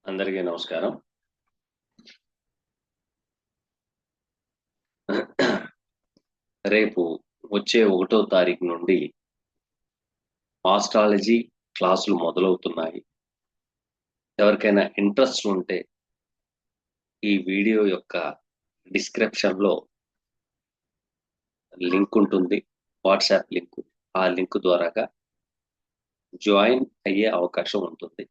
అందరికీ నమస్కారం. రేపు వచ్చే 1వ తారీఖు నుండి ఆస్ట్రాలజీ క్లాసులు మొదలవుతున్నాయి. ఎవరికైనా ఇంట్రెస్ట్ ఉంటే ఈ వీడియో యొక్క డిస్క్రిప్షన్‌లో లింక్ ఉంటుంది. WhatsApp link. ఆ లింక్ ద్వారాగా జాయిన్ అయ్యే అవకాశం ఉంటుంది.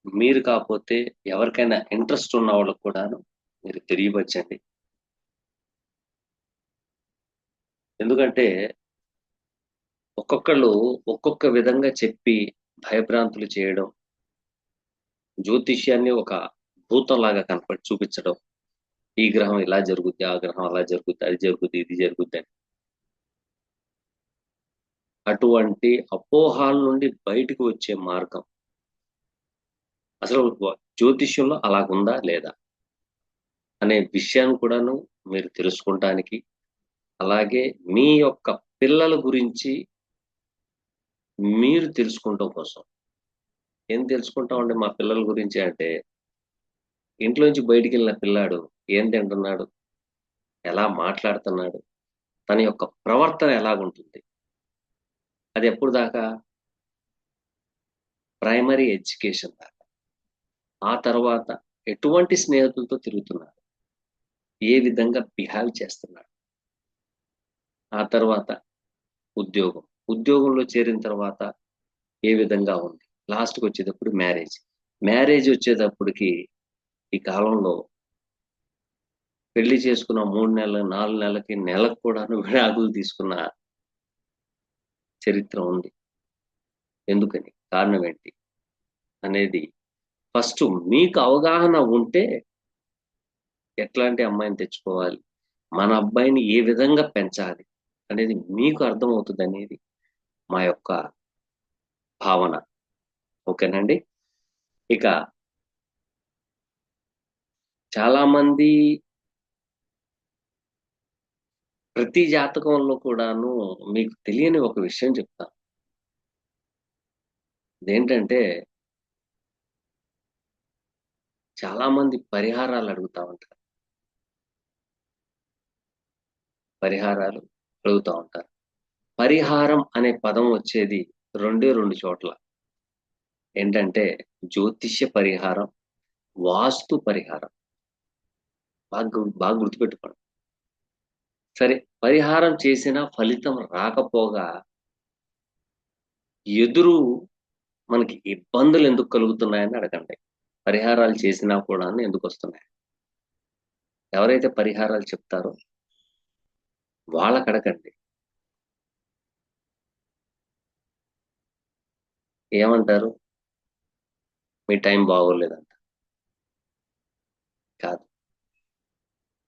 మీరు కాకపోతే ఎవరికైనా ఇంట్రెస్ట్ ఉన్న వాళ్ళకు కూడాను మీరు తెలియపరచండి. ఎందుకంటే ఒక్కొక్కళ్ళు ఒక్కొక్క విధంగా చెప్పి భయభ్రాంతులు చేయడం, జ్యోతిష్యాన్ని ఒక భూతంలాగా చూపించడం. ఈ గ్రహం ఇలా జరుగుద్ది, ఆ గ్రహం అలా జరుగుద్ది, అది జరుగుద్ది, ఇది జరుగుద్ది అని. అటువంటి అపోహాల నుండి బయటకు వచ్చే మార్గం అసలు జ్యోతిష్యంలో అలాగుందా లేదా అనే విషయాన్ని కూడాను మీరు తెలుసుకుంటానికి, అలాగే మీ యొక్క పిల్లల గురించి మీరు తెలుసుకోవటం కోసం. ఏం తెలుసుకుంటామండి మా పిల్లల గురించి అంటే, ఇంట్లోంచి బయటికెళ్ళిన పిల్లాడు ఏం తింటున్నాడు, ఎలా మాట్లాడుతున్నాడు, తన యొక్క ప్రవర్తన ఎలాగుంటుంది. అది ఎప్పుడు దాకా? ప్రైమరీ ఎడ్యుకేషన్ దాకా. ఆ తర్వాత ఎటువంటి స్నేహితులతో తిరుగుతున్నాడు, ఏ విధంగా బిహేవ్ చేస్తున్నాడు. ఆ తర్వాత ఉద్యోగం. ఉద్యోగంలో చేరిన తర్వాత ఏ విధంగా ఉంది. లాస్ట్‌కి వచ్చేటప్పుడు మ్యారేజ్. మ్యారేజ్ వచ్చేటప్పటికి ఈ కాలంలో పెళ్లి చేసుకున్న 3 నెలలు, 4 నెలలకి, నెలకు కూడాను విడాకులు తీసుకున్న చరిత్ర ఉంది. ఎందుకని? కారణం ఏంటి? అనేది ఫస్ట్ మీకు అవగాహన ఉంటే ఎట్లాంటి అమ్మాయిని తెచ్చుకోవాలి, మన అబ్బాయిని ఏ విధంగా పెంచాలి అనేది మీకు అర్థమవుతుందనేది మా యొక్క భావన. ఓకేనండి? ఇక చాలామంది ప్రతి జాతకంలో కూడాను మీకు తెలియని ఒక విషయం చెప్తాను. అదేంటంటే చాలామంది పరిహారాలు అడుగుతా ఉంటారు. పరిహారాలు అడుగుతా ఉంటారు. పరిహారం అనే పదం వచ్చేది రెండే 2 చోట్ల. ఏంటంటే జ్యోతిష్య పరిహారం, వాస్తు పరిహారం. బాగా గుర్తుపెట్టుకోండి. సరే, పరిహారం చేసినా ఫలితం రాకపోగా ఎదురు మనకి ఇబ్బందులు ఎందుకు కలుగుతున్నాయని అడగండి. పరిహారాలు చేసినా కూడాను ఎందుకొస్తున్నాయి? ఎవరైతే పరిహారాలు చెప్తారో వాళ్ళకి అడగండి. ఏమంటారు? మీ టైం బాగోలేదంట. కాదు.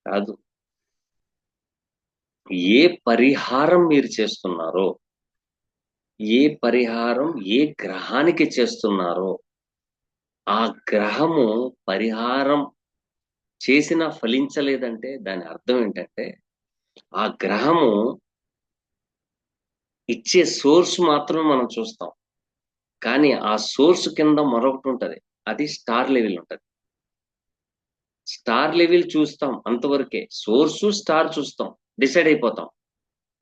కాదు. ఏ పరిహారం మీరు చేస్తున్నారో, ఏ పరిహారం ఏ గ్రహానికి చేస్తున్నారో, ఆ గ్రహము పరిహారం చేసినా ఫలించలేదంటే దాని అర్థం ఏంటంటే, ఆ గ్రహము ఇచ్చే సోర్స్ మాత్రమే మనం చూస్తాం. కానీ ఆ సోర్స్ కింద మరొకటుంటది. అది స్టార్ లెవెల్ ఉంటది. స్టార్ లెవెల్ చూస్తాం అంతవరకే. సోర్సు, స్టార్ చూస్తాం. డిసైడ్ అయిపోతాం.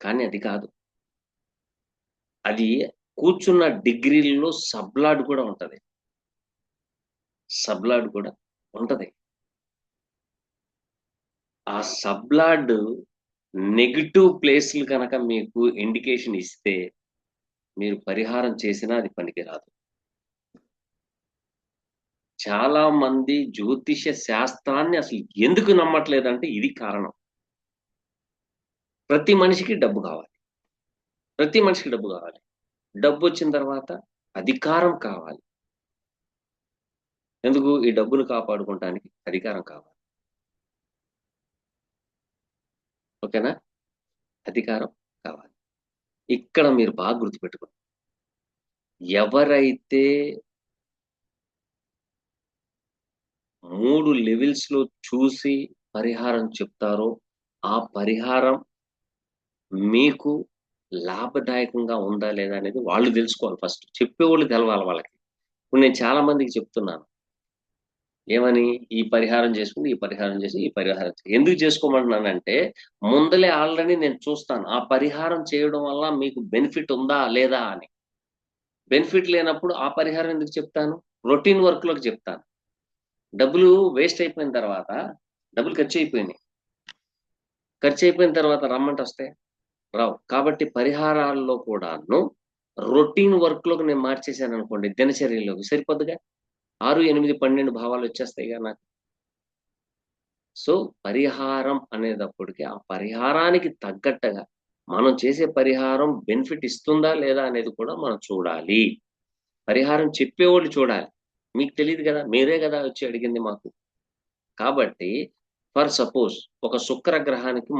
కానీ అది కాదు. అది కూర్చున్న డిగ్రీల్లో సబ్‌లార్డ్ కూడా ఉంటది. సబ్‌లార్డ్ కూడా ఉంటది. ఆ సబ్‌లార్డ్ నెగెటివ్ ప్లేస్‌లు గనక మీకు ఇండికేషన్ ఇస్తే, మీరు పరిహారం చేసినా అది పనికిరాదు. చాలా మంది జ్యోతిష శాస్త్రాన్ని అసలు ఎందుకు నమ్మట్లేదంటే ఇది కారణం. ప్రతి మనిషికి డబ్బు కావాలి. ప్రతి మనిషికి డబ్బు కావాలి. డబ్బొచ్చిన తర్వాత అధికారం కావాలి. ఎందుకు? ఈ డబ్బును కాపాడుకుంటానికి అధికారం కావాలి. ఓకేనా? అధికారం కావాలి. ఇక్కడ మీరు బాగా గుర్తుపెట్టుకోండి. ఎవరైతే 3 లెవెల్స్‌లో చూసి పరిహారం చెప్తారో, ఆ పరిహారం మీకు లాభదాయకంగా ఉందా లేదా అనేది వాళ్ళు తెలుసుకోవాలి ఫస్ట్. చెప్పేవాళ్ళు తెలవాలి వాళ్ళకి. ఇప్పుడు నేను చాలా మందికి చెప్తున్నాను ఏమని, ఈ పరిహారం చేసుకుని ఈ పరిహారం చేసి ఈ పరిహారం ఎందుకు చేసుకోమంటున్నానంటే ముందలే ఆల్రెడీ నేను చూస్తాను ఆ పరిహారం చేయడం వల్ల మీకు బెనిఫిట్ ఉందా లేదా అని. బెనిఫిట్ లేనప్పుడు ఆ పరిహారం ఎందుకు చెప్తాను, రొటీన్ వర్క్ లోకి చెప్తాను. డబ్బులు వేస్ట్ అయిపోయిన తర్వాత, డబ్బులు ఖర్చు అయిపోయిన తర్వాత రమ్మంటే వస్తే రావు. కాబట్టి పరిహారాల్లో కూడాను రొటీన్ వర్క్ లోకి నేను మార్చేశాను అనుకోండి, దినచర్యలోకి సరిపోద్దుగా. 6, 8, 12 భావాలు వచ్చేస్తాయిగా నాకు. సో పరిహారం అనేటప్పటికి ఆ పరిహారానికి తగ్గట్టుగా మనం చేసే పరిహారం బెనిఫిట్ ఇస్తుందా లేదా అనేది కూడా మనం చూడాలి. పరిహారం చెప్పేవాళ్ళు చూడాలి. మీకు తెలియదు కదా, మీరే కదా వచ్చి అడిగింది మాకు. కాబట్టి ఫర్ సపోజ్ ఒక శుక్ర గ్రహానికి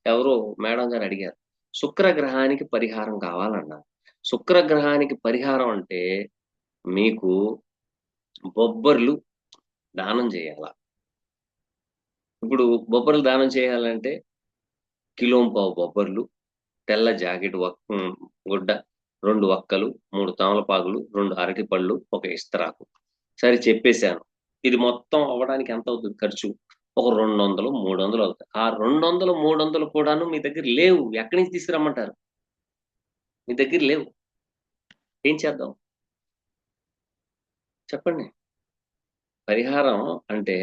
ఎవరో మేడం గారు అడిగారు, శుక్ర గ్రహానికి పరిహారం కావాలన్నారు. శుక్ర గ్రహానికి పరిహారం అంటే మీకు బొబ్బర్లు దానం చేయాల. ఇప్పుడు బొబ్బర్లు దానం చేయాలంటే కిలోంపావు బొబ్బర్లు, తెల్ల జాకెట్ గుడ్డ, 2 వక్కలు, 3 తమలపాకులు, 2 అరటిపళ్ళు, ఒక ఇస్తరాకు. సరే చెప్పేశాను. ఇది మొత్తం అవ్వడానికి ఎంత అవుతుంది ఖర్చు? ఒక 200, 300 అవుతాయి. ఆ 200, 300 కూడాను మీ దగ్గర లేవు. ఎక్కడి నుంచి తీసుకురమ్మంటారు? మీ దగ్గర లేవు. ఏం చేద్దాం? చెప్పండి. పరిహారం అంటే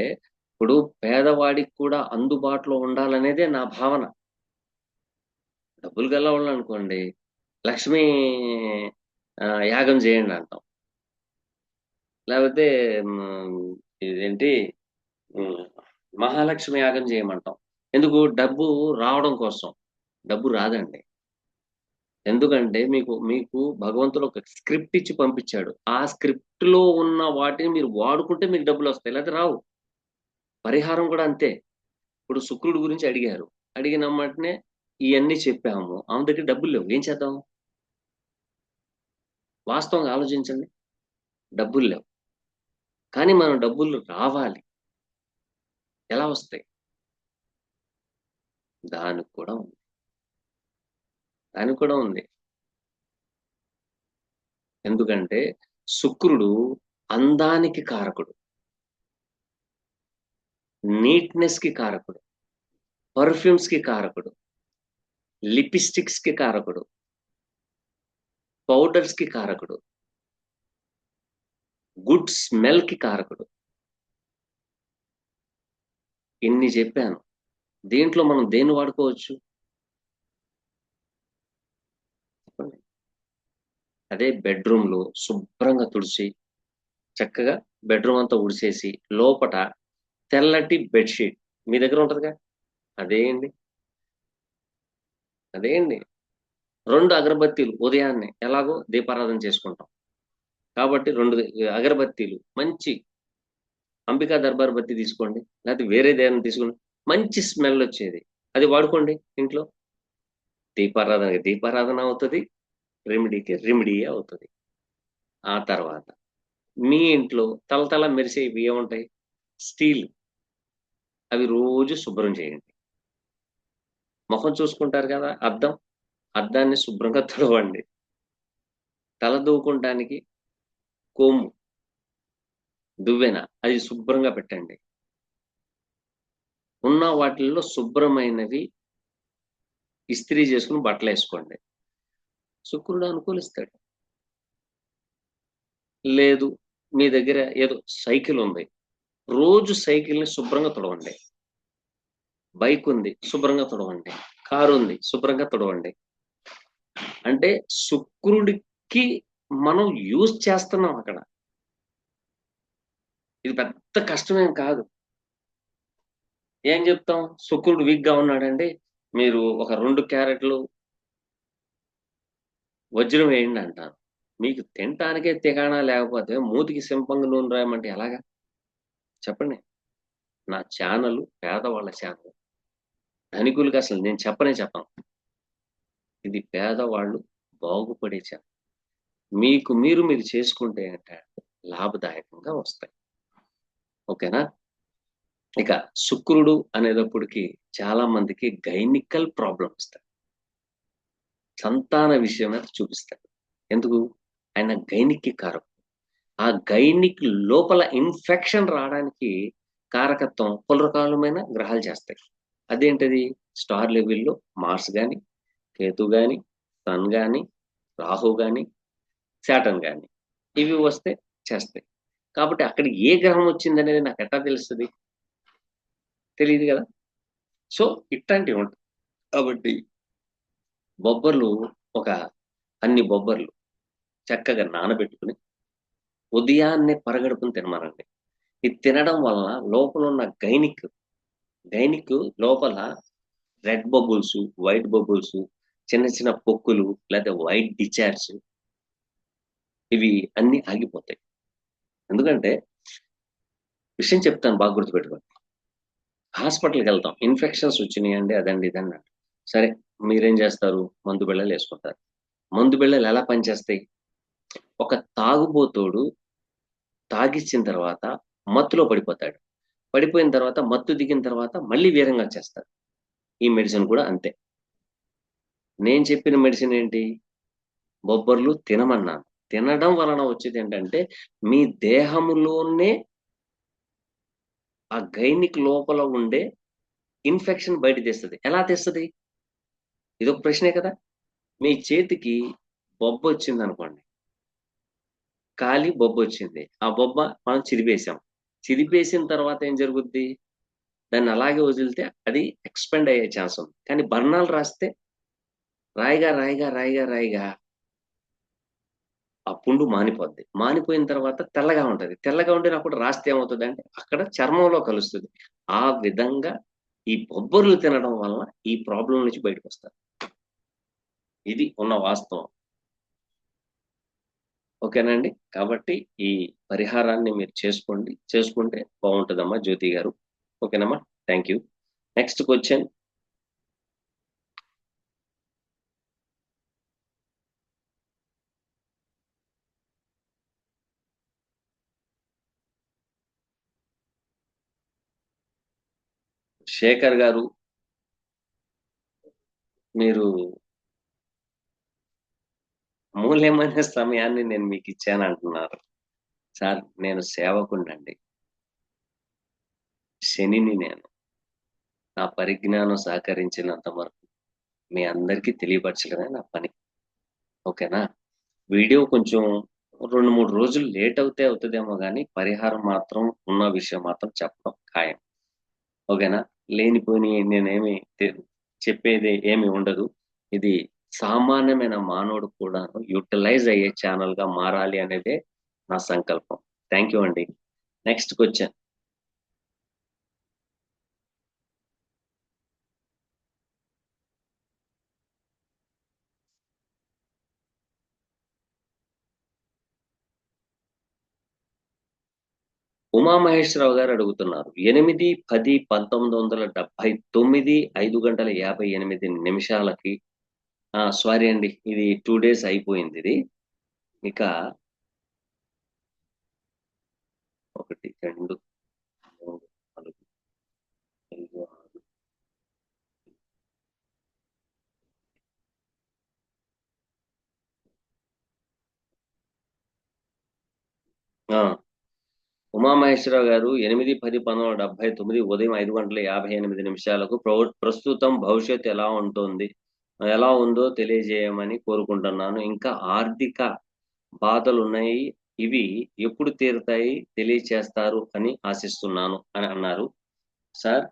ఇప్పుడు పేదవాడికి కూడా అందుబాటులో ఉండాలనేదే నా భావన. డబ్బులు గల్లవాళ్ళనుకోండి, లక్ష్మీ యాగం చేయండి అంటాం. లేకపోతే ఇదేంటి హ్మ్. మహాలక్ష్మి యాగం చేయమంటాం. ఎందుకు? డబ్బు రావడం కోసం. డబ్బు రాదండి. ఎందుకంటే మీకు మీకు భగవంతుడు ఒక స్క్రిప్ట్ ఇచ్చి పంపించాడు. ఆ స్క్రిప్ట్‌లో ఉన్న వాటిని మీరు వాడుకుంటే మీకు డబ్బులొస్తాయి. లేతే రావు. పరిహారం కూడా అంతే. ఇప్పుడు శుక్రుడి గురించి అడిగారు. అడిగిన వెంటనే ఇయన్నీ చెప్పాము. ఆమె దగ్గర డబ్బులు లేవు. ఏం చేద్దాం? వాస్తవంగా ఆలోచించండి. డబ్బులు లేవు. కానీ మనం డబ్బులు రావాలి. ఎలా వస్తాయి? దానికి కూడా ఉంది. దానికి కూడా ఉంది. ఎందుకంటే శుక్రుడు అందానికి కారకుడు, నీట్‌నెస్ కి కారకుడు, పర్ఫ్యూమ్స్ కి కారకుడు, లిప్‌స్టిక్స్ కి కారకుడు, పౌడర్స్ కి కారకుడు, గుడ్ స్మెల్ కి కారకుడు. ఇన్ని చెప్పాను. దీంట్లో మనం దేన్ని వాడుకోవచ్చు? చెప్పండి. అదే బెడ్‌రూమ్‌లో శుభ్రంగా తుడిచి, చక్కగా బెడ్‌రూమ్ అంతా ఊడిసేసి, లోపట తెల్లటి బెడ్‌షీట్ మీ దగ్గర ఉంటదిగా, అదేయండి. అదేయండి. 2 అగరబత్తీలు ఉదయాన్నే ఎలాగో దీపారాధన చేసుకుంటాం. కాబట్టి 2 అగరబత్తీలు మంచి అంబికా దర్బార్ బత్తి తీసుకోండి. లేకపోతే వేరేదేదైనా తీసుకోండి. మంచి స్మెల్ వచ్చేది. అది వాడుకోండి ఇంట్లో. దీపారాధనకి దీపారాధన అవుతది. రెమెడీకి రెమెడీయే అవుతది. ఆ తర్వాత మీ ఇంట్లో తళతళ మెరిసేవి ఏముంటాయి? స్టీల్. అవి రోజు శుభ్రం చేయండి. మొహం చూసుకుంటారు కదా అద్దం. అద్దాన్ని శుభ్రంగా తుడవండి. తల దూకుంటానికి కోము, దువ్వెన అది శుభ్రంగా పెట్టండి. ఉన్న వాటిల్లో శుభ్రమైనవి ఇస్త్రీ చేసుకొని బట్టలేసుకోండి. శుక్రుడు అనుకూలిస్తాడు. లేదు, మీ దగ్గర ఏదో సైకిల్ ఉంది. రోజు సైకిల్‌ని శుభ్రంగా తుడవండి. బైక్ ఉంది. శుభ్రంగా తుడవండి. కారు ఉంది. శుభ్రంగా తుడవండి. అంటే శుక్రుడికి మనం యూజ్ చేస్తున్నాం అక్కడ. ఇది పెద్ద కష్టమేం కాదు. ఏం చెప్తాం? శుక్రుడు వీక్‌గా ఉన్నాడండి. మీరు ఒక 2 క్యారెట్లు వజ్రం వేయండి అంటాను. మీకు తినటానికే తికాణా లేకపోతే మూతికి సింపంగి నూనె రాయమంటే ఎలాగా? చెప్పండి. నా ఛానల్ పేదవాళ్ళ ఛానల్. ధనికులకి అసలు నేను చెప్పను. ఇది పేదవాళ్ళు బాగుపడే ఛానల్. మీకు మీరు చేసుకుంటే అంటే లాభదాయకంగా వస్తాయి. ఓకేనా? ఇక శుక్రుడు అనేటప్పటికి చాలా మందికి గైనికల్ ప్రాబ్లమ్ ఇస్తాడు. సంతాన విషయం మీద చూపిస్తాడు. ఎందుకు? ఆయన గైనిక్కి కారకుడు. ఆ గైనిక్ లోపల ఇన్ఫెక్షన్ రావడానికి కారకత్వం పలు రకాలమైన గ్రహాలు చేస్తాయి. అదేంటది? స్టార్ లెవెల్‌లో మార్స్ గాని, కేతు గాని, సన్ గాని, రాహు గాని, సాటర్న్ గాని ఇవి వస్తే చేస్తాయి. కాబట్టి అక్కడ ఏ గ్రహం వచ్చిందనేది నాకెట్టా తెలుస్తది? తెలీదు గదా! సో, ఇట్లాంటివి ఉంటాయి. కాబట్టి బొబ్బర్లు ఒక అన్ని బొబ్బర్లు చక్కగా నానబెట్టుకొని ఉదయాన్నే పరగడుపున తినమనండి. ఇది తినడం వలన లోపలున్న గైనిక్ లోపల రెడ్ బబుల్స్, వైట్ బబుల్స్, చిన్న చిన్న పొక్కులు లేతే వైట్ డిశ్చార్జ్ ఇవి అన్నీ ఆగిపోతాయి. ఎందుకంటే విషయం చెప్తాను బాగా గుర్తుపెట్టుకోండి. హాస్పిటల్‌కెళ్తాం. ఇన్ఫెక్షన్స్ వచ్చినియండి అదండి ఇదండి అంటాం. సరే మీరేం చేస్తారు? మందు బిళ్ళలేసుకుంటారు. మందు బిళ్ళలు ఎలా పనిచేస్తాయి? ఒక తాగుబోతోడు తాగిచ్చిన తర్వాత మత్తులో పడిపోతాడు. పడిపోయిన తర్వాత మత్తు దిగిన తర్వాత మళ్ళీ వీరంగా వచ్చేస్తాడు. ఈ మెడిసిన్ కూడా అంతే. నేను చెప్పిన మెడిసిన్ ఏంటి? బొబ్బర్లు తినమన్నాను. తినడం వలన వచ్చేదేంటంటే, మీ దేహములోనే ఆ గైనిక్ లోపల ఉండే ఇన్ఫెక్షన్ బయట తెస్తది. ఎలా తెస్తది? ఇదొక ప్రశ్నే కదా! మీ చేతికి బొబ్బొచ్చిందనుకోండి. కాలి బొబ్బొచ్చింది. ఆ బొబ్బ మనం చిదిపేసాం. చిదిపేసిన తర్వాత ఏం జరుగుద్ది? దాన్ని అలాగే వదిలితే అది ఎక్స్‌పాండ్ అయ్యే ఛాన్స్ ఉంది. కానీ బర్ణాలు రాస్తే రాయిగా ఆ పుండు మానిపోద్ది. మానిపోయిన తర్వాత తెల్లగా ఉంటది. తెల్లగా ఉండినప్పుడు రాస్తే ఏమవుతదంటే అక్కడ చర్మంలో కలుస్తది. ఆ విధంగా ఈ బొబ్బర్లు తినడం వలన ఈ ప్రాబ్లమ్ నుంచి బయటకొస్తారు. ఇది ఉన్న వాస్తవం. ఓకేనండి. కాబట్టి ఈ పరిహారాన్ని మీరు చేసుకోండి. చేసుకుంటే బావుంటదమ్మా జ్యోతి గారు. ఓకేనమ్మా. Thank you. Next question Shekhar garu మీరు అమూల్యమైన సమయాన్ని నేను మీకిచ్చానంటున్నారు. సార్ నేను సేవకుడినండి. శనిని నేను. నా పరిజ్ఞానం సహకరించినంత వరకు మీ అందరికీ తెలియపరచడమే నా పని. ఓకేనా? వీడియో కొంచెం 2, 3 రోజులు లేట్ అవుతే అవుతదేమో గానీ, పరిహారం మాత్రం ఉన్న విషయం మాత్రం చెప్పడం ఖాయం. ఓకేనా? లేనిపోనియి నేనేమి చెప్పేది ఏమి ఉండదు. ఇది సామాన్యమైన మానవుడు కూడాను యుటిలైజ్ అయ్యే ఛానెల్‌గా మారాలి అనేదే నా సంకల్పం. థాంక్ యూ అండి. Next question. ఉమామహేశ్వరరావు గారు అడుగుతున్నారు. 8, 10, 1979 5:58 సారీ అండి. ఇది 2 డేస్ అయిపోయిందిది. ఇక 1, 2, 3, 4, 5, 6 ఆ! ఉమామహేశ్వరరావు గారు 8, 10, 1979 ఉదయం 5:58 ప్రస్తుతం భవిష్యత్తు ఎలా ఉంటుంది? ఎలా ఉందో తెలియజేయమని కోరుకుంటున్నాను. ఇంకా ఆర్థిక బాధలున్నాయి. ఇవి ఎప్పుడు తీరుతాయి తెలియచేస్తారు అని ఆశిస్తున్నాను అని అన్నారు. సార్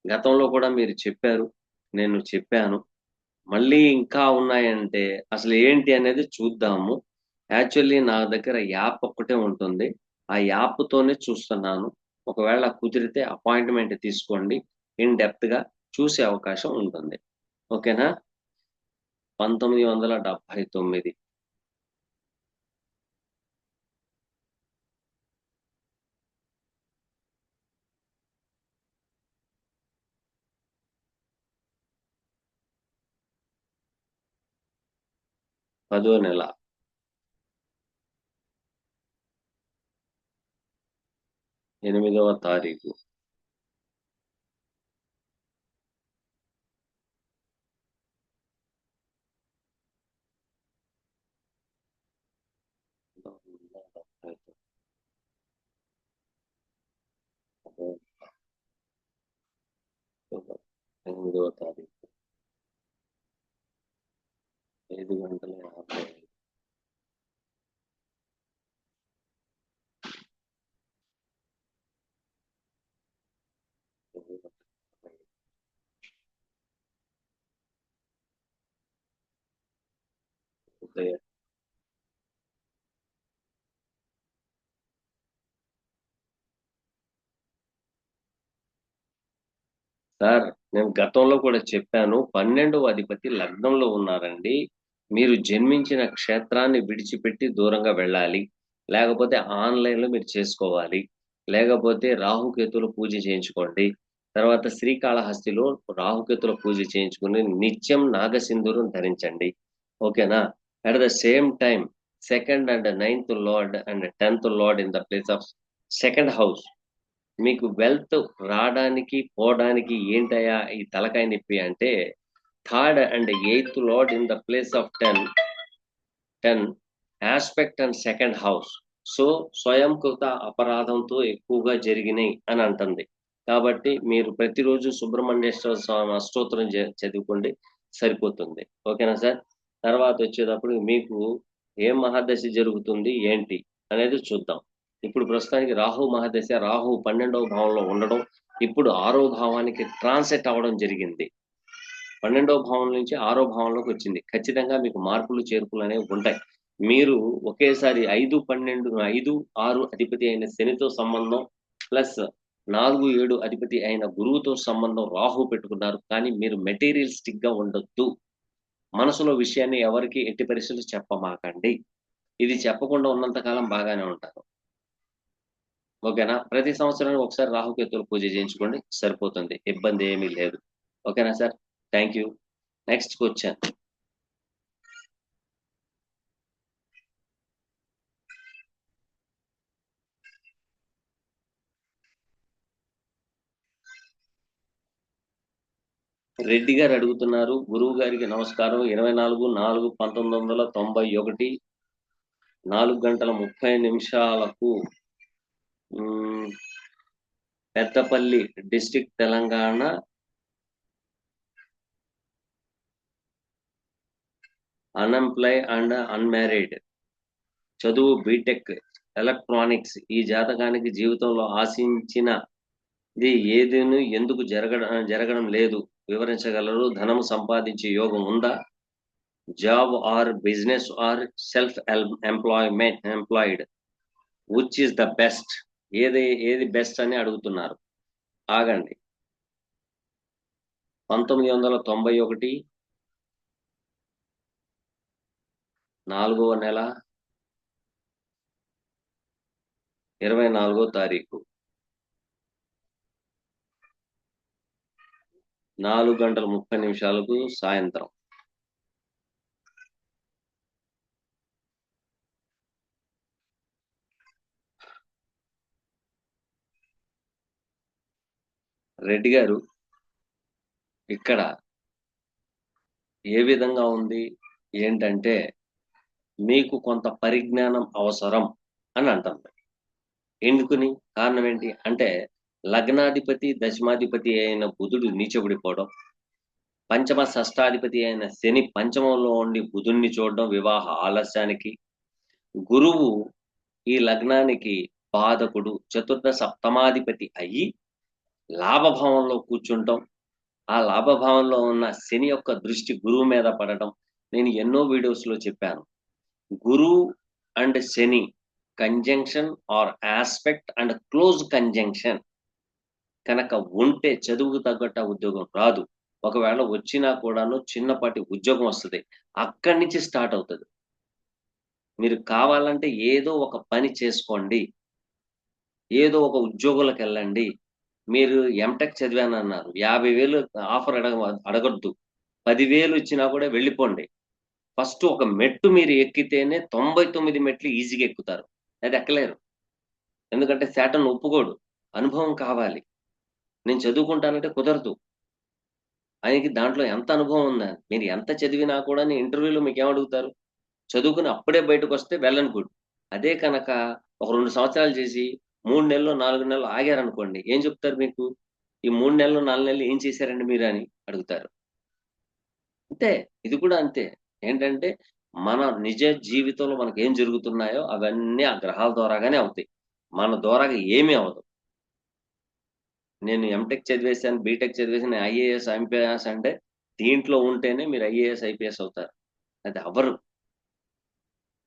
గతంలో కూడా మీరు చెప్పారు. నేను చెప్పాను. మళ్ళీ ఇంకా ఉన్నాయంటే అసలు ఏంటి అనేది చూద్దాము. యాక్చువల్లీ నా దగ్గర యాప్ ఒక్కటే ఉంటుంది. ఆ యాప్‌తోనే చూస్తున్నాను. ఒకవేళ కుదిరితే అపాయింట్‌మెంట్ తీసుకోండి. ఇన్ డెప్త్‌గా చూసే అవకాశం ఉంటుంది. ఓకేనా? 1979 10వ నెల 8వ తారీఖు. 9వ తారీఖు 5:55. ఉదయం సార్, నేను గతంలో కూడా చెప్పాను, 12వ అధిపతి లగ్నంలో ఉన్నారండి. మీరు జన్మించిన క్షేత్రాన్ని విడిచిపెట్టి దూరంగా వెళ్ళాలి. లేకపోతే ఆన్‌లైన్‌లో మీరు చేసుకోవాలి. లేకపోతే రాహుకేతువుల పూజ చేయించుకోండి. తర్వాత శ్రీకాళహస్తిలో రాహుకేతువుల పూజ చేయించుకొని నిత్యం నాగసింధూరం ధరించండి. ఓకేనా? At the same time second and ninth lord and 10th lord in the place of second house. మీకు వెల్త్ రావడానికి పోవడానికి ఏంటయ్యా ఈ తలకాయ నొప్పి అంటే, third and eighth lord in the place of 10 aspect and second house. So స్వయంకృత అపరాధంతో ఎక్కువగా జరిగినాయి అని అంటుంది. కాబట్టి మీరు ప్రతిరోజు సుబ్రహ్మణ్యేశ్వర స్వామి అష్టోత్తరం చదువుకోండి, సరిపోతుంది. ఓకేనా సార్? తర్వాత వచ్చేటప్పుడు మీకు ఏం మహాదశ జరుగుతుంది ఏంటి అనేది చూద్దాం. ఇప్పుడు ప్రస్తుతానికి రాహు మహాదశ, రాహు 12వ భావంలో ఉండడం, ఇప్పుడు 6వ భావానికి ట్రాన్సిట్ అవ్వడం జరిగింది. 12వ భావం నుంచి 6వ భావంలోకి వచ్చింది. ఖచ్చితంగా మీకు మార్పులు చేర్పులు అనేవి ఉంటాయి. మీరు ఒకేసారి 5, 12, 5, 6 అధిపతి అయిన శనితో సంబంధం ప్లస్ 4, 7 అధిపతి అయిన గురువుతో సంబంధం రాహు పెట్టుకున్నారు. కానీ మీరు మెటీరియలిస్టిక్ గా ఉండొద్దు. మనసులో విషయాన్ని ఎవరికి ఎట్టి పరిస్థితుల్లో చెప్పమాకండి. ఇది చెప్పకుండా ఉన్నంత కాలం బాగానే ఉంటారు. ఓకేనా? ప్రతి సంవత్సరానికి ఒకసారి రాహుకేతువుల పూజ చేయించుకోండి, సరిపోతుంది. ఇబ్బంది ఏమీ లేదు. ఓకేనా sir? Thank you. Next question. Reddy గారు అడుగుతున్నారు, గురువు గారికి నమస్కారం. 24/4/1991 4:30 Peddapalli district Telangana unemploy and unmarried, చదువు బీటెక్ ఎలక్ట్రానిక్స్. ఈ జాతకానికి జీవితంలో ఆశించినది ఏదీను ఎందుకు జరగడం లేదు వివరించగలరు? ధనము సంపాదించే యోగం ఉందా? Job or business are self employed, which is the best? ఏది బెస్ట్ అని అడుగుతున్నారు. ఆగండి. 1991 4వ నెల 24వ తారీఖు 4:30 సాయంత్రం. రెడ్డి గారు, ఇక్కడ ఏ విధంగా ఉంది ఏంటంటే, మీకు కొంత పరిజ్ఞానం అవసరం అని అంటుంది. ఎందుకుని? కారణం ఏంటి అంటే, లగ్నాధిపతి దశమాధిపతి అయిన బుధుడు నీచబడిపోవడం, పంచమ షష్టాధిపతి అయిన శని పంచమంలో ఉండి బుధుణ్ణి చూడడం వివాహ ఆలస్యానికి, గురువు ఈ లగ్నానికి బాధకుడు చతుర్థ సప్తమాధిపతి అయ్యి లాభభావంలో కూర్చుంటాం. ఆ లాభభావంలో ఉన్న శని యొక్క దృష్టి గురువు మీద పడటం. నేను ఎన్నో వీడియోస్లో చెప్పాను, గురువు and Shani conjunction or aspect and close conjunction కనుక ఉంటే చదువుకు తగ్గట్టు ఉద్యోగం రాదు. ఒకవేళ వచ్చినా కూడాను చిన్నపాటి ఉద్యోగం వస్తుంది. అక్కడి నుంచి స్టార్ట్ అవుతుంది. మీరు కావాలంటే ఏదో ఒక పని చేసుకోండి, ఏదో ఒక ఉద్యోగులకు వెళ్ళండి. మీరు ఎంటెక్ చదివానన్నారు, 50,000 ఆఫర్ అడగొద్దు. 10,000 ఇచ్చినా కూడా వెళ్ళిపోండి. ఫస్ట్ ఒక మెట్టు మీరు ఎక్కితేనే 99 మెట్లు ఈజీగా ఎక్కుతారు. అది ఎక్కలేరు. ఎందుకంటే శాటర్న్ ఒప్పుకోడు. అనుభవం కావాలి. నేను చదువుకుంటానంటే కుదరదు. ఆయనకి దాంట్లో ఎంత అనుభవం ఉందా? మీరు ఎంత చదివినా కూడా ఇంటర్వ్యూలో మీకేమడుగుతారు? చదువుకుని అప్పుడే బయటకొస్తే వెల్ అండ్ గుడ్. అదే కనుక ఒక 2 సంవత్సరాలు చేసి 3 నెలలు, 4 నెలలు ఆగారనుకోండి, ఏం చెప్తారు మీకు? ఈ 3 నెలలు 4 నెలలు ఏం చేశారండి మీరు అని అడుగుతారు. అంతే. ఇది కూడా అంతే. ఏంటంటే మన నిజ జీవితంలో మనకేం జరుగుతున్నాయో అవన్నీ ఆ గ్రహాల ద్వారాగానే అవుతాయి. మన ద్వారాగా ఏమీ అవ్వదు. నేను ఎంటెక్ చదివేశాను, బీటెక్ చదివేశాను, ఐఏఎస్, ఐపీఎస్ అంటే దీంట్లో ఉంటేనే మీరు ఐఏఎస్, ఐపీఎస్ అవుతారు. అది అవ్వరు.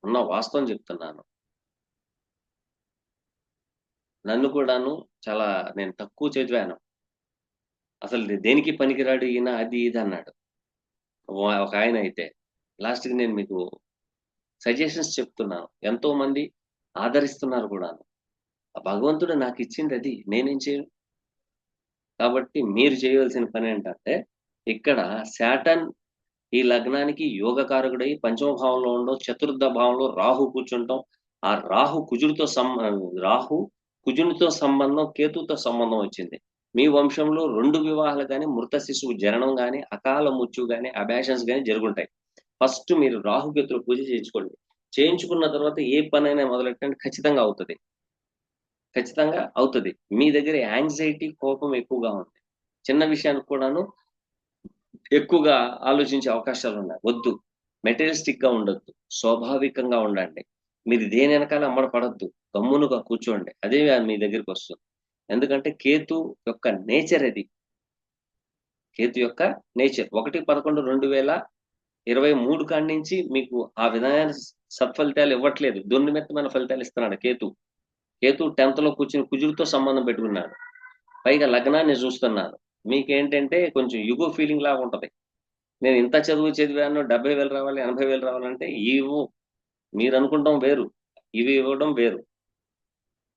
ఉన్న వాస్తవం చెప్తున్నాను. నన్ను కూడాను చాలా నేను తక్కువ చదివాను. అసలు దేనికి పనికిరాడు ఈయన అది ఇది అన్నాడు. ఒకాయన అయితే. లాస్ట్‌కి నేను మీకు సజెషన్స్ చెప్తున్నాను. ఎంతోమంది ఆదరిస్తున్నారు కూడాను. ఆ భగవంతుడు నాకిచ్చిందది. నేనేం చేయను? కాబట్టి మీరు చేయవలసిన పనేంటంటే, ఇక్కడ సాటర్న్ ఈ లగ్నానికి యోగకారకుడై పంచమ భావంలో ఉండడం, చతుర్థ భావంలో రాహు కూర్చుంటం. ఆ రాహు కుజుడితో రాహు కుజునితో సంబంధం, కేతువుతో సంబంధం వచ్చింది. మీ వంశంలో 2 వివాహాలు గాని, మృత శిశువు జననం గాని, అకాల మృత్యువు గాని, అబార్షన్స్ గాని జరుగుంటాయి. ఫస్ట్ మీరు రాహుకేతుల పూజ చేయించుకోండి. చేయించుకున్న తర్వాత ఏ పనైనా మొదలెట్టండి ఖచ్చితంగా అవుతది. ఖచ్చితంగా అవుతది. మీ దగ్గర యాంగ్జైటీ, కోపం ఎక్కువగా ఉంది. చిన్న విషయానికి కూడాను ఎక్కువగా ఆలోచించే అవకాశాలున్నాయి. వద్దు. మెటీరియలిస్టిక్‌గా ఉండొద్దు. స్వాభావికంగా ఉండండి. మీరు దేని ఎనకాల అమ్మడ పడొద్దు. గమ్మునుగా కూర్చోండి. అదే మీ దగ్గరికొస్తుంది. ఎందుకంటే కేతు యొక్క నేచర్ అది. కేతు యొక్క నేచర్. 1/11/2023 కాడ్నించి నుంచి మీకు ఆ విధమైన సత్ఫలితాలు ఇవ్వట్లేదు. దుర్నిమిత్తమైన ఫలితాలు ఇస్తున్నాడు కేతు. కేతు 10థ్‌లో కూర్చొని కుజుడితో సంబంధం పెట్టుకున్నాడు. పైగా లగ్నాన్ని చూస్తున్నాడు. మీకేంటంటే కొంచెం ఇగో ఫీలింగ్ లాగా ఉంటది. నేను ఇంత చదువు చదివాను 70,000 రావాలి, 80,000 రావాలంటే ఇవ్వు. మీరనుకుంటాం వేరు. ఇవి ఇవ్వడం వేరు.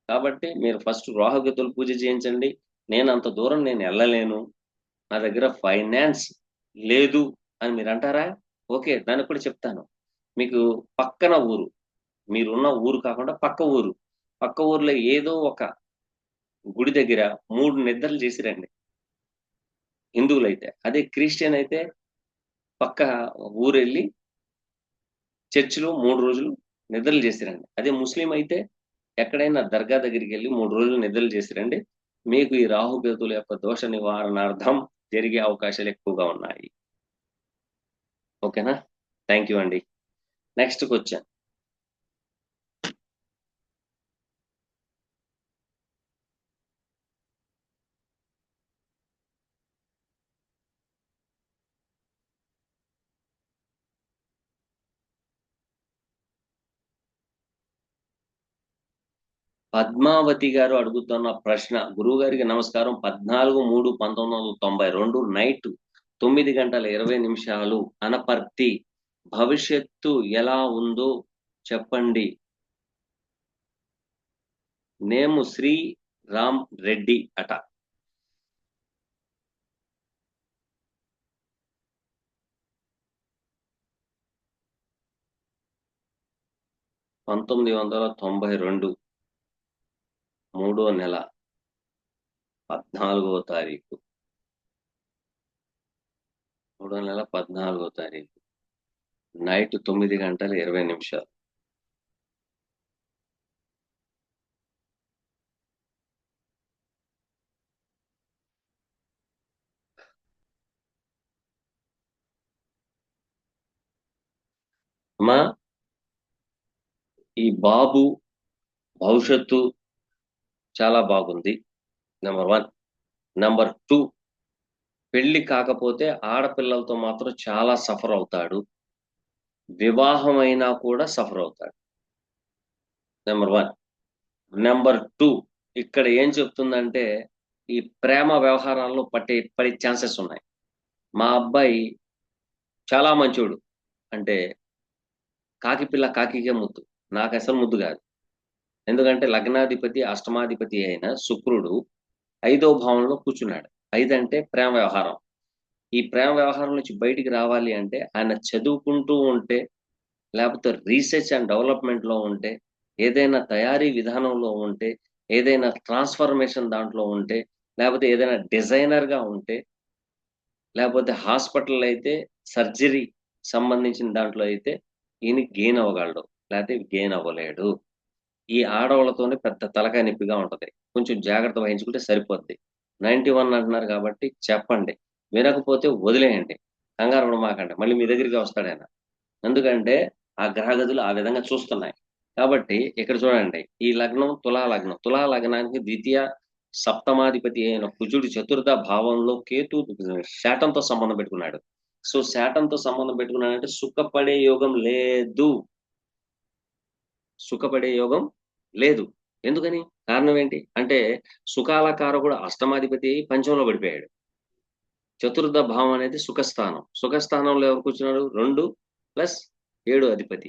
కాబట్టి మీరు ఫస్ట్ రాహుకేతుల పూజ చేయించండి. నేనంత దూరం నేనెళ్ళలేను. నా దగ్గర ఫైనాన్స్ లేదు అని మీరంటారా? ఓకే. దానికి కూడా చెప్తాను. మీకు పక్కన ఊరు. మీరున్న ఊరు కాకుండా పక్క ఊరు. పక్క ఊర్లో ఏదో ఒక గుడి దగ్గర 3 నిద్రలు చేసి రండి. హిందువులైతే. అదే క్రిస్టియన్ అయితే పక్క ఊరెళ్ళి చర్చ్‌లో 3 రోజులు నిద్రలు చేసి రండి. అదే ముస్లిం అయితే ఎక్కడైనా దర్గా దగ్గరికెళ్ళి 3 రోజులు నిద్రలు చేసి రండి. మీకు ఈ రాహుకేతుల యొక్క దోష నివారణార్థం జరిగే అవకాశాలు ఎక్కువగా ఉన్నాయి. ఓకేనా? థాంక్ యూ అండి. Next question. పద్మావతి గారు అడుగుతున్న ప్రశ్న. గురువుగారికి నమస్కారం. 14/3/1992 నైట్ 9:20 అనపర్తి. భవిష్యత్తు ఎలా ఉందో చెప్పండి. నేము శ్రీ రామ్ రెడ్డి అట. 1992 మూడో నెల 14వ తారీఖు. మూడో నెల 14వ తారీఖు. నైట్ 9:20. అమ్మా ఈ బాబు భవిష్యత్తు చాలా బాగుంది. నంబర్ 1. నంబర్ 2 పెళ్లి కాకపోతే ఆడపిల్లలతో మాత్రం చాలా సఫర్ అవుతాడు. వివాహమైనా కూడా సఫర్ అవుతాడు. నంబర్ 1. నంబర్ 2 ఇక్కడ ఏం చెప్తుందంటే ఈ ప్రేమ వ్యవహారాల్లో పడే ఛాన్సెస్ ఉన్నాయి. మా అబ్బాయి చాలా మంచోడు. అంటే కాకి పిల్ల కాకికే ముద్దు. నాకసలు ముద్దు గాదు. ఎందుకంటే లగ్నాధిపతి, అష్టమాధిపతి అయిన శుక్రుడు 5వ భావంలో కూర్చున్నాడు. 5 అంటే ప్రేమ వ్యవహారం. ఈ ప్రేమ వ్యవహారం నుంచి బయటికి రావాలి అంటే ఆయన చదువుకుంటూ ఉంటే, లేపోతే రీసెర్చ్ అండ్ డెవలప్‌మెంట్‌లో ఉంటే, ఏదైనా తయారీ విధానంలో ఉంటే, ఏదైనా ట్రాన్స్‌ఫర్మేషన్ దాంట్లో ఉంటే, లేపోతే ఏదైనా డిజైనర్‌గా ఉంటే, లేపోతే హాస్పిటల్ అయితే సర్జరీ సంబంధించిన దాంట్లో అయితే ఈయన గెయిన్ అవ్వగలడు. లేతే గెయిన్ అవ్వలేడు. ఈ ఆడోళ్ళతోనే పెద్ద తలకాయ నొప్పిగా ఉంటది. కొంచెం జాగ్రత్త వహించుకుంటే సరిపోద్ది. 91 అంటున్నారు కాబట్టి చెప్పండి. వినకపోతే వదిలేయండి. కంగారు పడమాకండి. మళ్ళీ మీ దగ్గరికే వస్తాడాయన. ఎందుకంటే ఆ గ్రహగతులు ఆ విధంగా చూస్తున్నాయి. కాబట్టి ఇక్కడ చూడండి. ఈ లగ్నం తులా లగ్నం. తులా లగ్నానికి ద్వితీయ సప్తమాధిపతి అయిన కుజుడు చతుర్థ భావంలో కేతు శాటంతో సంబంధం పెట్టుకున్నాడు. సో శాటంతో సంబంధం పెట్టుకున్నాడంటే సుఖపడే యోగం లేదు. సుఖపడే యోగం లేదు. ఎందుకని? కారణం ఏంటి? అంటే సుఖాల కారకుడు అష్టమాధిపతి అయి పంచమంలో పడిపోయాడు. చతుర్థ భావం అనేది సుఖస్థానం. సుఖస్థానంలో ఎవరు కూర్చున్నాడు? 2+7 అధిపతి.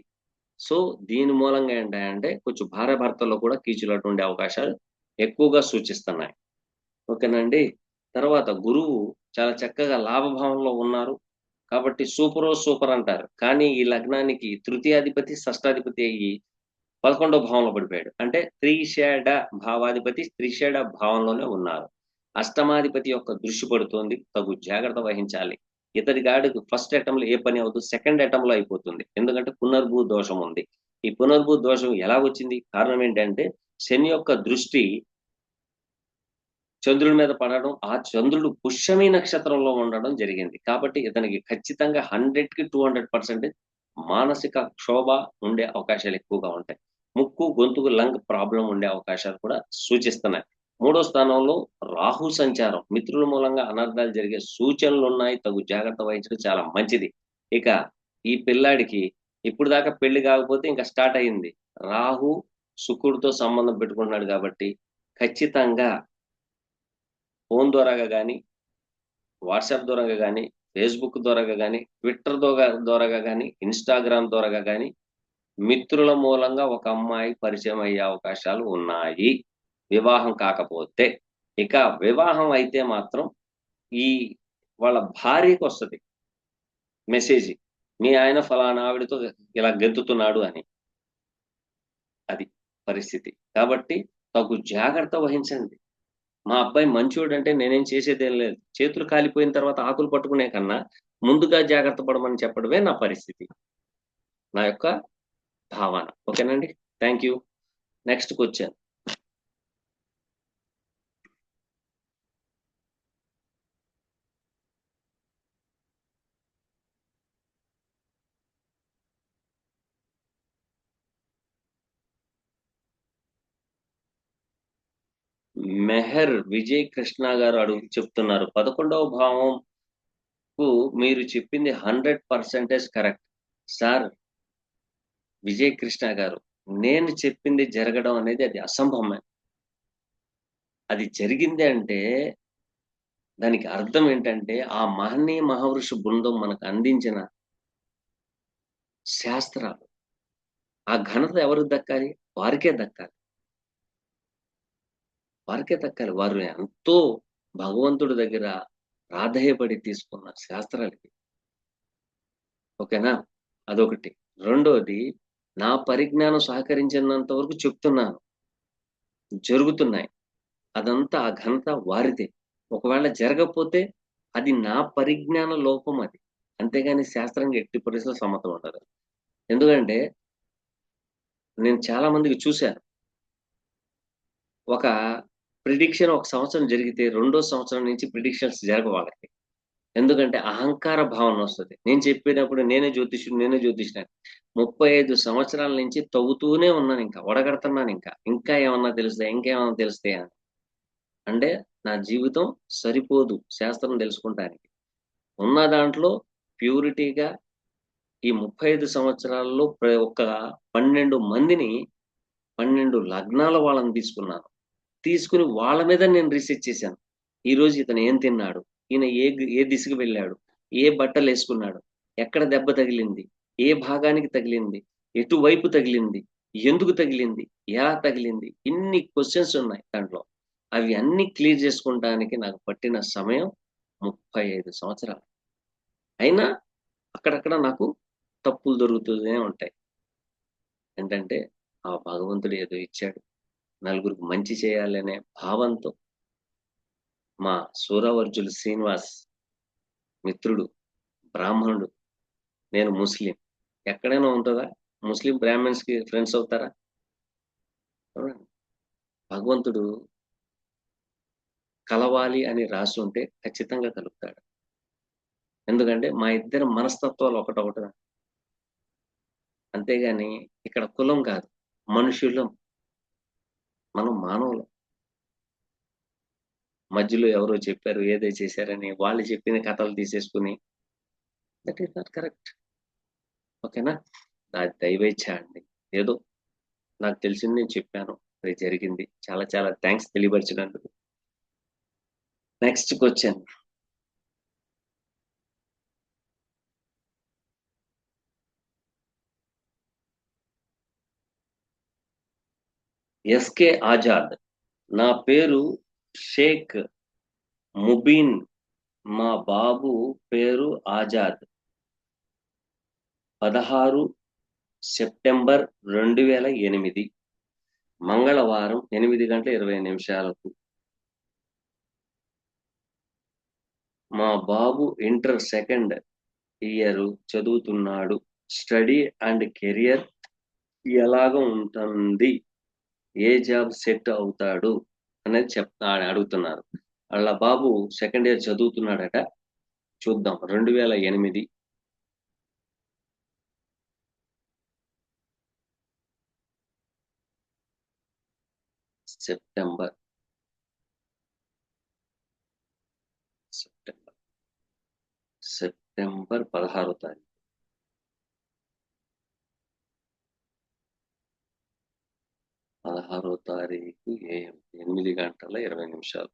సో దీని మూలంగా ఏంటంటే కొంచెం భార్యాభర్తల్లో కూడా కీచులాట ఉండే అవకాశాలు ఎక్కువగా సూచిస్తున్నాయి. ఓకేనండి. తర్వాత గురువు చాలా చక్కగా లాభభావంలో ఉన్నారు. కాబట్టి సూపరో సూపర్ అంటారు. కానీ ఈ లగ్నానికి తృతీయాధిపతి, షష్టాధిపతి అయ్యి 11వ భావంలో పడిపోయాడు. అంటే త్రిషేడ భావాధిపతి త్రిషేడ భావంలోనే ఉన్నారు. అష్టమాధిపతి యొక్క దృష్టి పడుతోంది. తగు జాగ్రత్త వహించాలి. ఇతడి గాడికి ఫస్ట్ అటెంప్ట్ లో ఏ పని అవుతుంది? సెకండ్ అటెంప్ట్ లో అయిపోతుంది. ఎందుకంటే పునర్భూ దోషం ఉంది. ఈ పునర్భూ దోషం ఎలా వచ్చింది? కారణం ఏంటంటే శని యొక్క దృష్టి చంద్రుడి మీద పడడం, ఆ చంద్రుడు పుష్యమి నక్షత్రంలో ఉండడం జరిగింది. కాబట్టి ఇతనికి ఖచ్చితంగా 100కి 200% మానసిక క్షోభ ఉండే అవకాశాలు ఎక్కువగా ఉంటాయి. ముక్కు, గొంతుకు, లంగ్ ప్రాబ్లం ఉండే అవకాశాలు కూడా సూచిస్తున్నాయి. 3వ స్థానంలో రాహు సంచారం మిత్రుల మూలంగా అనర్థాలు జరిగే సూచనలు ఉన్నాయి. తగు జాగ్రత్త వహించడం చాలా మంచిది. ఇక ఈ పిల్లాడికి ఇప్పుడు దాకా పెళ్లి కాకపోతే ఇంకా స్టార్ట్ అయింది. రాహు శుక్రుడితో సంబంధం పెట్టుకుంటున్నాడు కాబట్టి ఖచ్చితంగా ఫోన్ ద్వారాగా కానీ, వాట్సాప్ ద్వారాగా కానీ, ఫేస్బుక్ ద్వారాగా కానీ, ట్విట్టర్ ద్వారాగా కానీ, ఇన్స్టాగ్రామ్ ద్వారాగా కానీ మిత్రుల మూలంగా ఒక అమ్మాయి పరిచయం అయ్యే అవకాశాలు ఉన్నాయి. వివాహం కాకపోతే. ఇక వివాహం అయితే మాత్రం ఈ వాళ్ళ భార్యకి వస్తది మెసేజ్. మీ ఆయన ఫలానా ఆవిడతో ఇలా గెంతుతున్నాడు అని. అది పరిస్థితి. కాబట్టి తగు జాగ్రత్త వహించండి. మా అబ్బాయి మంచోడంటే నేనేం చేసేదేం లేదు. చేతులు కాలిపోయిన తర్వాత ఆకులు పట్టుకునే కన్నా ముందుగా జాగ్రత్త పడమని చెప్పడమే నా పరిస్థితి. నా యొక్క భావన. ఓకేనండి. Thank you. నెక్స్ట్‌కొచ్చాను. మెహర్ విజయ్ కృష్ణ గారు చెప్తున్నారు. 11వ భావంకు మీరు చెప్పింది 100% కరెక్ట్. సార్ విజయ్ కృష్ణ గారు, నేను చెప్పింది జరగడం అనేది అది అసంభవమే. అది జరిగింది అంటే దానికి అర్థం ఏంటంటే ఆ మహనీయ మహావృషి బృందం మనకు అందించిన శాస్త్రాలు. ఆ ఘనత ఎవరికి దక్కాలి? వారికే దక్కాలి. వారికే దక్కాలి. వారు ఎంతో భగవంతుడి దగ్గర ప్రాధేయపడి తీసుకున్న శాస్త్రాలివి. ఓకేనా? అదొకటి. రెండోది నా పరిజ్ఞానం సహకరించినంత వరకు చెప్తున్నాను. జరుగుతున్నాయి. అదంతా ఆ ఘనత వారిదే. ఒకవేళ జరగకపోతే అది నా పరిజ్ఞాన లోపం అది. అంతేగాని శాస్త్రంగా ఎట్టి పరిస్థితిలో సమ్మతం ఉండదు. ఎందుకంటే నేను చాలా మందికి చూశాను. ఒక ప్రిడిక్షన్ ఒక సంవత్సరం జరిగితే రెండో సంవత్సరం నుంచి ప్రిడిక్షన్స్ జరగవు వాళ్ళకి. ఎందుకంటే అహంకార భావన వస్తది. నేను చెప్పినప్పుడు నేనే జ్యోతిష్యుడిని, నేనే జ్యోతిష్యుడిని. 35 సంవత్సరాల నుంచి తవ్వుతూనే ఉన్నానింకా. ఒడగడుతున్నానింకా. ఇంకా ఏమన్నా తెలుస్తాయా? ఇంకేమన్నా తెలుస్తాయా? అంటే నా జీవితం సరిపోదు శాస్త్రం తెలుసుకుంటానికి. ఉన్న దాంట్లో ప్యూరిటీగా ఈ 35 సంవత్సరాల్లో ఒక 12 మందిని 12 లగ్నాల వాళ్ళని తీసుకున్నాను. తీసుకొని వాళ్ళ మీద నేను రీసెర్చ్ చేశాను. ఈరోజు ఇతను ఏం తిన్నాడు? ఈయన ఏ దిశకు వెళ్ళాడు? ఏ బట్టలేసుకున్నాడు? ఎక్కడ దెబ్బ తగిలింది? ఏ భాగానికి తగిలింది? ఎటువైపు తగిలింది? ఎందుకు తగిలింది? ఎలా తగిలింది? ఇన్ని క్వెషన్స్ ఉన్నాయి దాంట్లో. అవి అన్నీ క్లియర్ చేసుకుంటానికి నాకు పట్టిన సమయం 35 సంవత్సరాలు. అయినా అక్కడక్కడ నాకు తప్పులు దొరుకుతూనే ఉంటాయి. ఏంటంటే ఆ భగవంతుడు ఏదో ఇచ్చాడు. నలుగురికి మంచి చేయాలనే భావంతో మా సూరవర్జులు శ్రీనివాస్ మిత్రుడు, బ్రాహ్మణుడు, నేను ముస్లిం. ఎక్కడైనా ఉంటదా? ముస్లిం బ్రాహ్మణ్స్‌కి ఫ్రెండ్స్ అవుతారా? చూడండి. భగవంతుడు కలవాలి అని రాసి ఉంటే ఖచ్చితంగా కలుపుతాడు. ఎందుకంటే మా ఇద్దరి మనస్తత్వాలు ఒకటవుట. అంతేగాని ఇక్కడ కులం కాదు. మనుషులం. మనం మానవులం. మధ్యలో ఎవరో చెప్పారు, ఏదో చేశారని వాళ్ళు చెప్పిన కథలు తీసేసుకొని దట్ ఈస్ నాట్ కరెక్ట్. ఓకేనా? నాది దైవేచ్ఛ అండి. ఏదో నాకు తెలిసింది నేను చెప్పాను. అది జరిగింది. చాలా చాలా థాంక్స్ తెలియపరిచినందుకు. Next question. ఎస్‌కే ఆజాద్. నా పేరు షేక్ ముబీన్. మా బాబు పేరు ఆజాద్. 16 సెప్టెంబర్ 2008 మంగళవారం 8:20 మా బాబు ఇంటర్ సెకండ్ ఇయర్ చదువుతున్నాడు. స్టడీ అండ్ కెరియర్ ఎలాగ ఉంటుంది? ఏ జాబ్ సెట్ అవుతాడు అనేది అడుగుతున్నారు. వాళ్ళ బాబు సెకండ్ ఇయర్ చదువుతున్నాడట. చూద్దాం. 2008 సెప్టెంబర్ సెప్టెంబర్ సెప్టెంబర్ 16వ తారీఖు. 16వ తారీఖు AM 8:20.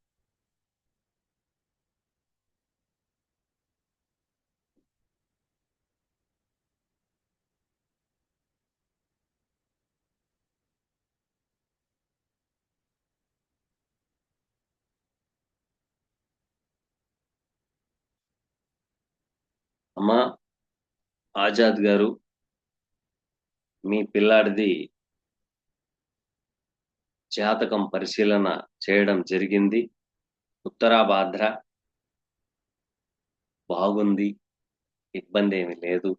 అమ్మా ఆజాద్ గారు, మీ పిల్లాడిది జాతకం పరిశీలన చేయడం జరిగింది. ఉత్తరాభాద్ర బాగుంది. ఇబ్బంది ఏమీ లేదు.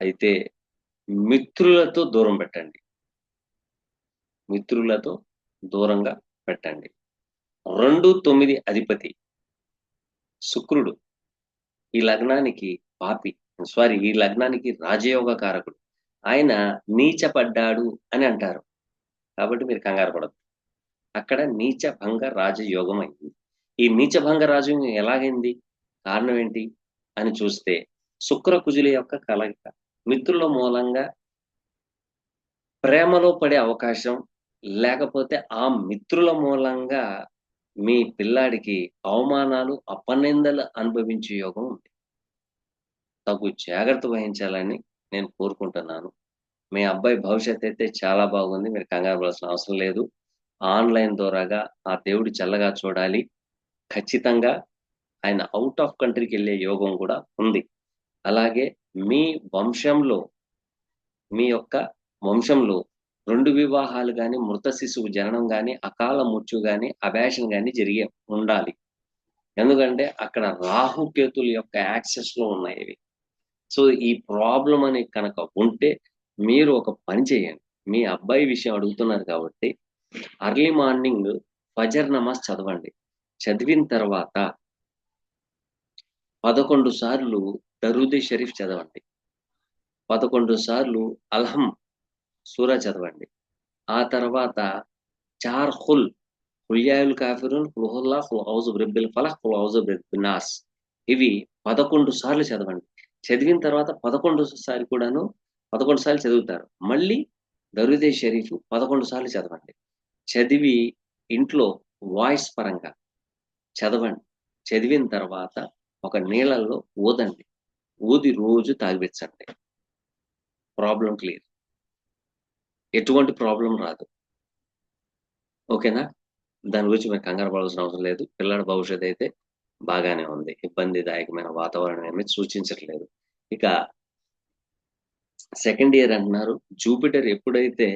అయితే మిత్రులతో దూరం పెట్టండి. మిత్రులతో దూరంగా పెట్టండి. 2-9 అధిపతి శుక్రుడు ఈ లగ్నానికి ఈ లగ్నానికి రాజయోగ కారకుడు. ఆయన నీచపడ్డాడు అని అంటారు. కాబట్టి మీరు కంగారు పడద్దు. అక్కడ నీచభంగ రాజయోగం అయింది. ఈ నీచభంగ రాజయోగం ఎలాగైంది? కారణం ఏంటి అని చూస్తే శుక్ర కుజుల యొక్క కలయిక. మిత్రుల మూలంగా ప్రేమలో పడే అవకాశం, లేకపోతే ఆ మిత్రుల మూలంగా మీ పిల్లాడికి అవమానాలు, అపనిందలు అనుభవించే యోగం ఉంది. తగు జాగ్రత్త వహించాలని నేను కోరుకుంటున్నాను. మీ అబ్బాయి భవిష్యత్తు అయితే చాలా బాగుంది. మీరు కంగారు పడాల్సిన అవసరం లేదు. ఆన్‌లైన్ ద్వారాగా ఆ దేవుడు చల్లగా చూడాలి. ఖచ్చితంగా ఆయన ఔట్ ఆఫ్ కంట్రీకెళ్ళే యోగం కూడా ఉంది. అలాగే మీ వంశంలో, మీ యొక్క వంశంలో 2 వివాహాలు గాని, మృత శిశువు జననం గాని, అకాల మృత్యు గాని, అబార్షన్ గాని జరిగి ఉండాలి. ఎందుకంటే అక్కడ రాహుకేతుల యొక్క యాక్సెస్‌లో ఉన్నాయి ఇవి. సో, ఈ ప్రాబ్లమ్ అని కనుక ఉంటే మీరు ఒక పని చేయండి. మీ అబ్బాయి విషయం అడుగుతున్నారు కాబట్టి అర్లీ మార్నింగ్ ఫజర్ నమాజ్ చదవండి. చదివిన తర్వాత 11 సార్లు దరూద్ షరీఫ్ చదవండి. 11 సార్లు అల్హం సూరా చదవండి. ఆ తర్వాత 4 ఖుల్ యాయుల్ కాఫిరూన్, ఖుల్ హువల్లాహ్, ఖుల్ ఔజు బిరబ్బిల్ ఫలక్, ఖుల్ ఔజు బిరబ్బిన్ నాస్. ఇవి 11 సార్లు చదవండి. చదివిన తర్వాత 11 సారి కూడాను 11 సార్లు చదువుతారు. మళ్ళీ దరూద్ షరీఫ్ 11 సార్లు చదవండి. చదివి ఇంట్లో వాయిస్ పరంగా చదవండి. చదివిన తర్వాత ఒక నీళ్ళల్లో ఊదండి. ఊది రోజు తాగిపించండి. Problem clear. ఎటువంటి ప్రాబ్లమ్ రాదు. ఓకేనా? దాని గురించి మీరు కంగారు పడాల్సిన అవసరం లేదు. పిల్లాడి భవిష్యత్తు అయితే బాగానే ఉంది. ఇబ్బందిదాయకమైన వాతావరణం ఏమీ సూచించట్లేదు. ఇక సెకండ్ ఇయర్ అంటున్నారు. జూపిటర్ ఎప్పుడైతే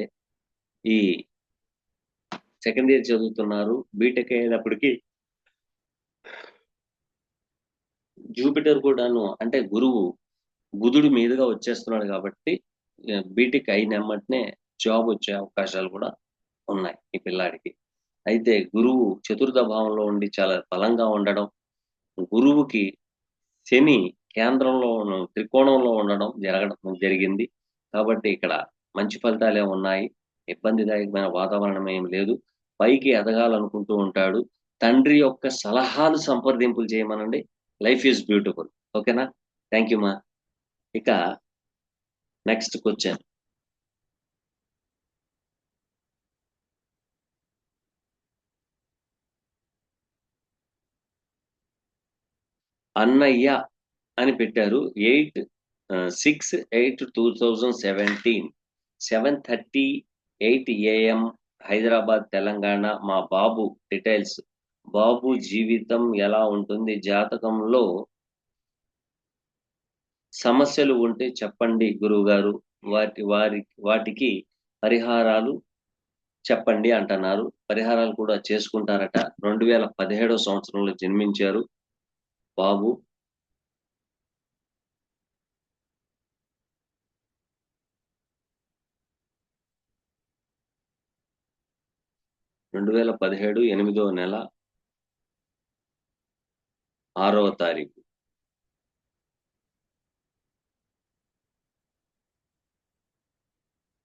ఈ సెకండ్ ఇయర్ చదువుతున్నారు, బీటెక్ అయ్యేటప్పటికి జూపిటర్ కూడాను అంటే గురువు బుధుడి మీదుగా వచ్చేస్తున్నాడు కాబట్టి బీటెక్ అయినెమ్మటనే జాబ్ వచ్చే అవకాశాలు కూడా ఉన్నాయి ఈ పిల్లాడికి. అయితే గురువు చతుర్థ భావంలో ఉండి చాలా బలంగా ఉండడం, గురువుకి శని కేంద్రంలో త్రికోణంలో ఉండడం జరిగింది. కాబట్టి ఇక్కడ మంచి ఫలితాలే ఉన్నాయి. ఇబ్బందిదాయకమైన వాతావరణం ఏం లేదు. పైకి ఎదగాలనుకుంటూ ఉంటాడు. తండ్రి యొక్క సలహాలు సంప్రదింపులు చేయమనండి. Life is beautiful. ఓకేనా? థ్యాంక్ యూ మా. ఇక నెక్స్ట్ క్వశ్చన్. అన్నయ్య అని పెట్టారు. 6/8/2017 7:38 AM హైదరాబాద్, తెలంగాణ. మా బాబు డీటెయిల్స్. బాబు జీవితం ఎలా ఉంటుంది? జాతకంలో సమస్యలు ఉంటే చెప్పండి గురువుగారు. వాటికి పరిహారాలు చెప్పండి అంటున్నారు. పరిహారాలు కూడా చేసుకుంటారట. 2017 సంవత్సరంలో జన్మించారు బాబు. 2017 8వ నెల 6వ తారీఖు.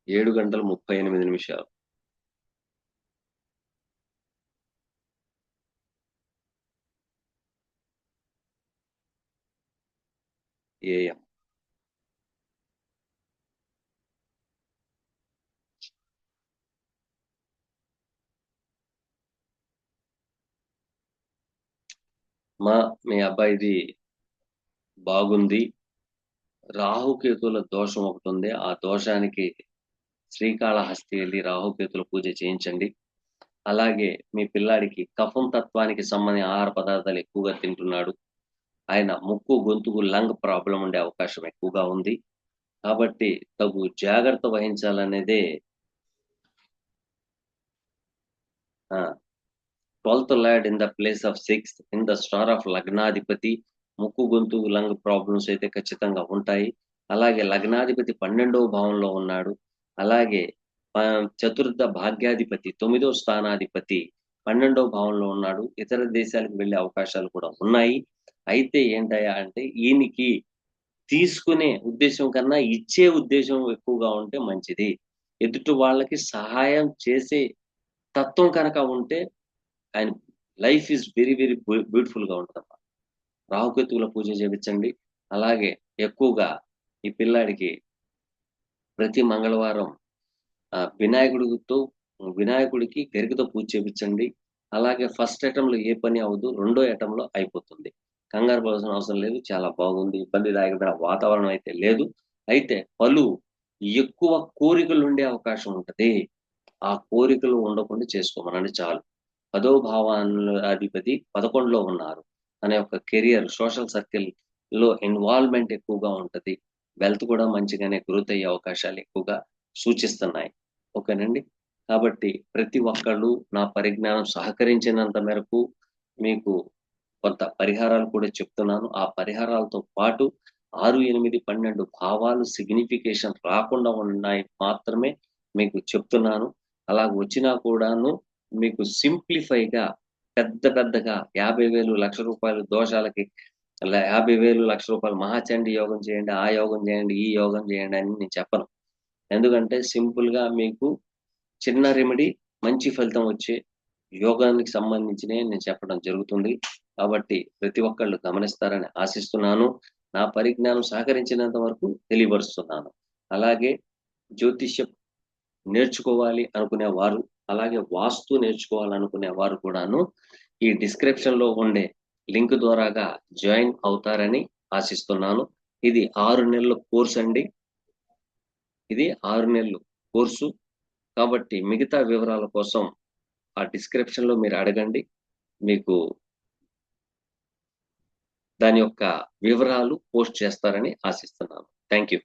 7:38 AM. మీ అబ్బాయిది బాగుంది. రాహుకేతుల దోషం ఒకటి ఉంది. ఆ దోషానికి శ్రీకాళహస్తి వెళ్ళి రాహుకేతుల పూజ చేయించండి. అలాగే మీ పిల్లాడికి కఫం తత్వానికి సంబంధించిన ఆహార పదార్థాలు ఎక్కువగా తింటున్నాడు. ఆయన ముక్కు, గొంతుకు, లంగ్ ప్రాబ్లం ఉండే అవకాశం ఎక్కువగా ఉంది. కాబట్టి తగు జాగ్రత్త వహించాలనేదే 12th lord in the place of 6th in the star of లగ్నాధిపతి. ముక్కు, గొంతు, లంగ్ ప్రాబ్లమ్స్ అయితే ఖచ్చితంగా ఉంటాయి. అలాగే లగ్నాధిపతి 12వ భావంలో ఉన్నాడు. అలాగే చతుర్థ భాగ్యాధిపతి 9వ స్థానాధిపతి 12వ భావంలో ఉన్నాడు. ఇతర దేశాలకు వెళ్ళే అవకాశాలు కూడా ఉన్నాయి. అయితే ఏంటయ్యా అంటే ఈయనకి తీసుకునే ఉద్దేశం కన్నా ఇచ్చే ఉద్దేశం ఎక్కువగా ఉంటే మంచిది. ఎదుటి వాళ్ళకి సహాయం చేసే తత్వం కనుక ఉంటే ఆయన life is very very beautiful గా ఉంటుందమ్మా. రాహుకేతువుల పూజ చేయించండి. అలాగే ఎక్కువగా ఈ పిల్లాడికి ప్రతి మంగళవారం వినాయకుడికి గరికతో పూజ చేయించండి. అలాగే ఫస్ట్ అటెంప్ట్లో ఏ పని అవ్వదు, రెండో అటెంప్ట్లో అయిపోతుంది. కంగారు పడాల్సిన అవసరం లేదు. చాలా బాగుంది. ఇబ్బందిదాయకమైన వాతావరణం అయితే లేదు. అయితే ఎక్కువ కోరికలు ఉండే అవకాశం ఉంటది. ఆ కోరికలు ఉండకుండా చేసుకోమనండి చాలు. 10వ భావాధిపతి 11లో ఉన్నారు. తన యొక్క కెరియర్, సోషల్ సర్కిల్ లో ఇన్వాల్వ్మెంట్ ఎక్కువగా ఉంటది. వెల్త్ కూడా మంచిగానే గ్రోత్ అయ్యే అవకాశాలు ఎక్కువగా సూచిస్తున్నాయి. ఓకేనండి. కాబట్టి ప్రతి ఒక్కళ్ళు నా పరిజ్ఞానం సహకరించినంత మేరకు మీకు కొంత పరిహారాలు కూడా చెప్తున్నాను. ఆ పరిహారాలతో పాటు 6, 8, 12 భావాలు సిగ్నిఫికేషన్ రాకుండా ఉన్నాయి మాత్రమే మీకు చెప్తున్నాను. అలా వచ్చినా కూడాను మీకు సింప్లిఫైగా పెద్దగా 50,000 1,00,000 దోషాలకి 50,000 1,00,000 మహాచండీ యోగం చేయండి, ఆ యోగం చేయండి, ఈ యోగం చేయండి అని నేను చెప్పను. ఎందుకంటే సింపుల్‌గా మీకు చిన్న రెమెడీ మంచి ఫలితం వచ్చే యోగానికి సంబంధించినవి నేను చెప్పడం జరుగుతుంది. కాబట్టి ప్రతి ఒక్కళ్ళు గమనిస్తారని ఆశిస్తున్నాను. నా పరిజ్ఞానం సహకరించినంత వరకు తెలియపరుస్తున్నాను. అలాగే జ్యోతిష్యం నేర్చుకోవాలి అనుకునే వారు, అలాగే వాస్తు నేర్చుకోవాలనుకునే వారు కూడాను ఈ డిస్క్రిప్షన్‌లో ఉండే లింక్ ద్వారాగా జాయిన్ అవుతారని ఆశిస్తున్నాను. ఇది 6 నెలల కోర్స్ అండి. ఇది 6 నెలలు కోర్సు. కాబట్టి మిగతా వివరాల కోసం ఆ డిస్క్రిప్షన్‌లో మీరు అడగండి. మీకు దాని యొక్క వివరాలు పోస్ట్ చేస్తారని ఆశిస్తున్నాను. Thank you.